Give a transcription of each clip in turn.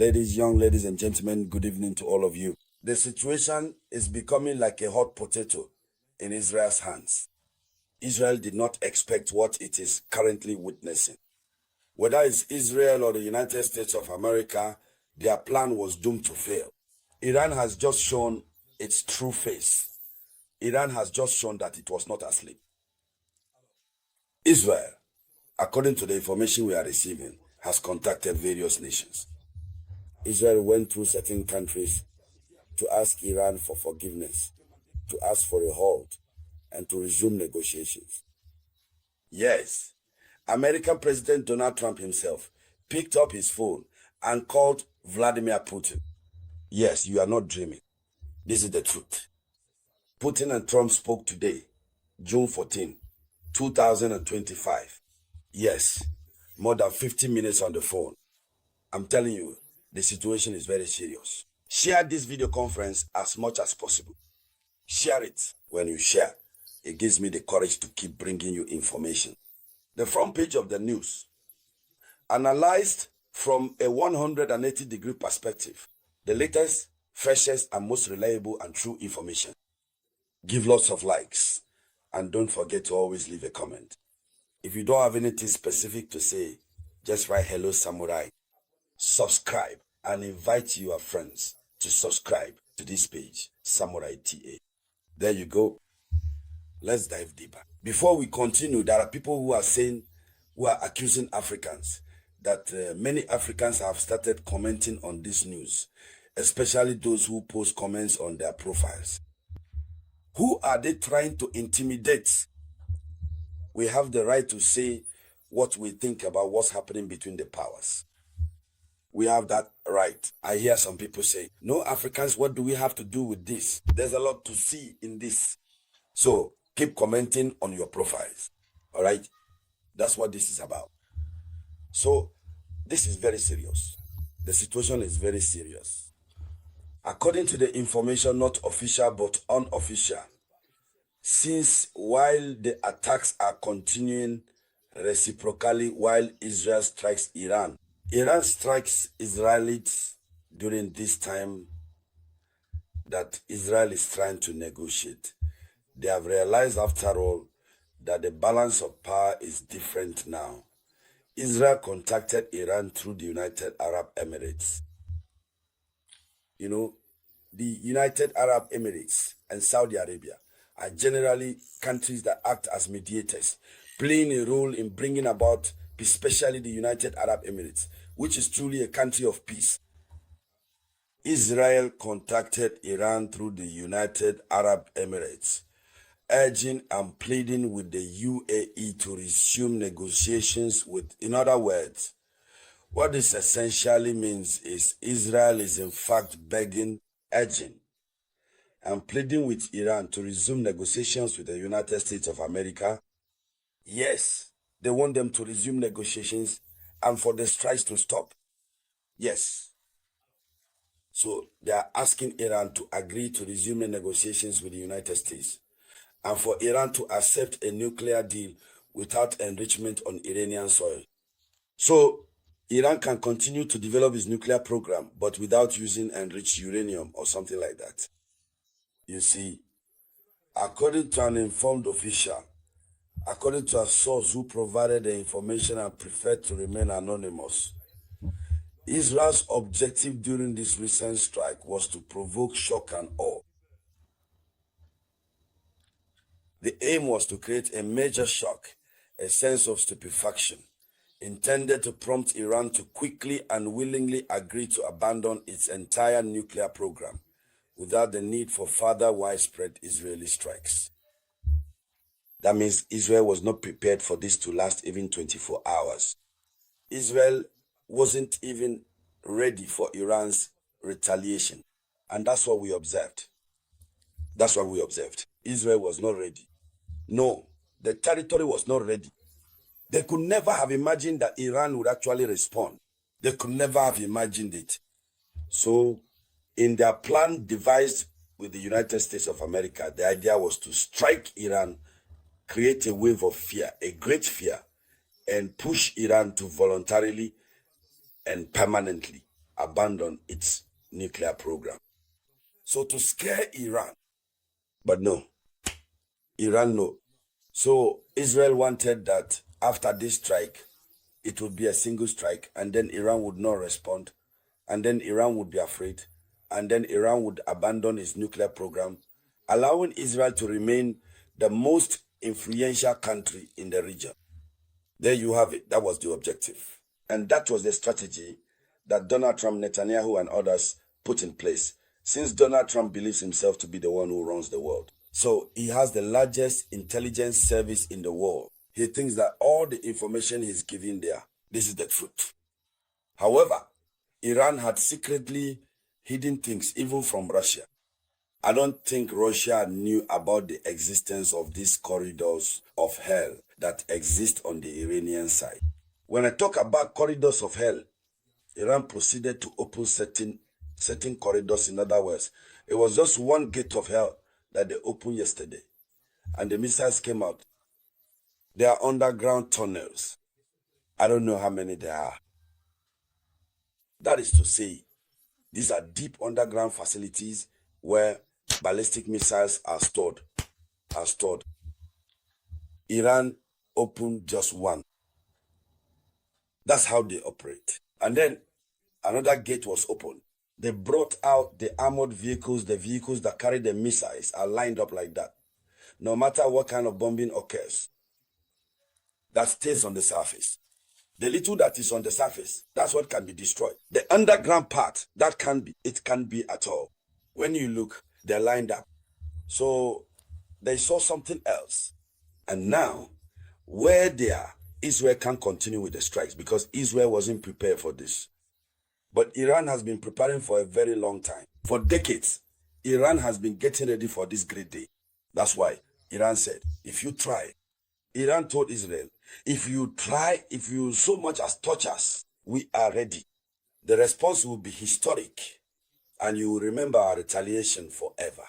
Young ladies and gentlemen, good evening to all of you. The situation is becoming like a hot potato in Israel's hands. Israel did not expect what it is currently witnessing. Whether it's Israel or the United States of America, their plan was doomed to fail. Iran has just shown its true face. Iran has just shown that it was not asleep. Israel, according to the information we are receiving, has contacted various nations. Israel went through certain countries to ask Iran for forgiveness, to ask for a halt, and to resume negotiations. Yes, American President Donald Trump himself picked up his phone and called Vladimir Putin. Yes, you are not dreaming. This is the truth. Putin and Trump spoke today, June 14, 2025. Yes, more than 50 minutes on the phone. I'm telling you, the situation is very serious. Share this video conference as much as possible. Share it. When you share, it gives me the courage to keep bringing you information. The front page of the news, analyzed from a 180-degree perspective, the latest, freshest, and most reliable and true information. Give lots of likes, and don't forget to always leave a comment. If you don't have anything specific to say, just write hello samurai. Subscribe and invite your friends to subscribe to this page, Samouraï Théa. There you go. Let's dive deeper. Before we continue, there are people who are accusing Africans that many Africans have started commenting on this news, especially those who post comments on their profiles. Who are they trying to intimidate? We have the right to say what we think about what's happening between the powers. We have that right. I hear some people say, no, Africans, what do we have to do with this? There's a lot to see in this. So keep commenting on your profiles. All right? That's what this is about. So this is very serious. The situation is very serious. According to the information, not official but unofficial, since while the attacks are continuing reciprocally while Israel strikes Iran, Iran strikes Israelis during this time that Israel is trying to negotiate. They have realized, after all, that the balance of power is different now. Israel contacted Iran through the United Arab Emirates. You know, the United Arab Emirates and Saudi Arabia are generally countries that act as mediators, playing a role in bringing about peace, especially the United Arab Emirates, which is truly a country of peace. Israel contacted Iran through the United Arab Emirates, urging and pleading with the UAE to resume negotiations with, in other words, what this essentially means is Israel is in fact begging, urging, and pleading with Iran to resume negotiations with the United States of America. Yes, they want them to resume negotiations and for the strikes to stop. Yes. So they are asking Iran to agree to resume negotiations with the United States and for Iran to accept a nuclear deal without enrichment on Iranian soil. So Iran can continue to develop its nuclear program, but without using enriched uranium or something like that. You see, according to an informed official, according to a source who provided the information and preferred to remain anonymous, Israel's objective during this recent strike was to provoke shock and awe. The aim was to create a major shock, a sense of stupefaction, intended to prompt Iran to quickly and willingly agree to abandon its entire nuclear program without the need for further widespread Israeli strikes. That means Israel was not prepared for this to last even 24 hours. Israel wasn't even ready for Iran's retaliation. And that's what we observed. That's what we observed. Israel was not ready. No, the territory was not ready. They could never have imagined that Iran would actually respond. They could never have imagined it. So, in their plan devised with the United States of America, the idea was to strike Iran, create a wave of fear, a great fear, and push Iran to voluntarily and permanently abandon its nuclear program. So to scare Iran, but no, Iran no. So Israel wanted that after this strike, it would be a single strike, and then Iran would not respond, and then Iran would be afraid, and then Iran would abandon its nuclear program, allowing Israel to remain the most influential country in the region. There you have it. That was the objective. And that was the strategy that Donald Trump, Netanyahu, and others put in place, since Donald Trump believes himself to be the one who runs the world. So he has the largest intelligence service in the world. He thinks that all the information he's giving there, this is the truth. However, Iran had secretly hidden things, even from Russia. I don't think Russia knew about the existence of these corridors of hell that exist on the Iranian side. When I talk about corridors of hell, Iran proceeded to open certain corridors. In other words, it was just one gate of hell that they opened yesterday, and the missiles came out. They are underground tunnels. I don't know how many there are. That is to say, these are deep underground facilities where ballistic missiles are stored. Iran opened just one. That's how they operate. And then another gate was opened. They brought out the armored vehicles, the vehicles that carry the missiles are lined up like that. No matter what kind of bombing occurs, that stays on the surface. The little that is on the surface, that's what can be destroyed. The underground part, it can't be at all. When you look, they're lined up. So they saw something else. And now, where they are, Israel can't continue with the strikes because Israel wasn't prepared for this. But Iran has been preparing for a very long time. For decades, Iran has been getting ready for this great day. That's why Iran said, if you try, Iran told Israel, if you try, if you so much as touch us, we are ready. The response will be historic, and you will remember our retaliation forever.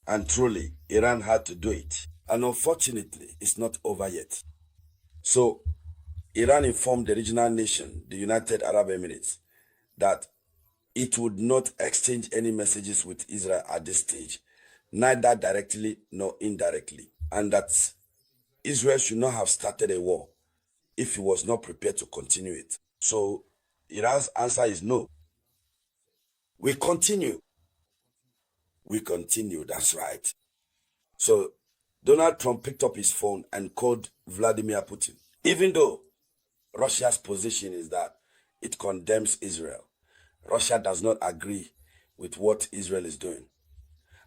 And truly, Iran had to do it. And unfortunately, it's not over yet. So, Iran informed the regional nation, the United Arab Emirates, that it would not exchange any messages with Israel at this stage, neither directly nor indirectly, and that Israel should not have started a war if he was not prepared to continue it. So Iran's answer is no. We continue, that's right. So Donald Trump picked up his phone and called Vladimir Putin. Even though Russia's position is that it condemns Israel, Russia does not agree with what Israel is doing.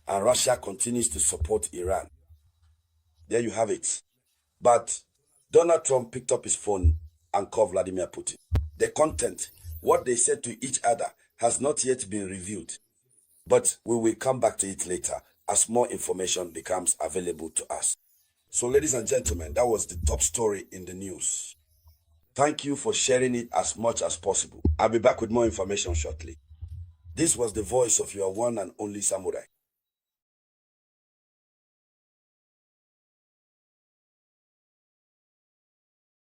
And Russia continues to support Iran. There you have it. But Donald Trump picked up his phone and called Vladimir Putin. The content, what they said to each other, has not yet been revealed. But we will come back to it later as more information becomes available to us. So ladies and gentlemen, that was the top story in the news. Thank you for sharing it as much as possible. I'll be back with more information shortly. This was the voice of your one and only Samurai.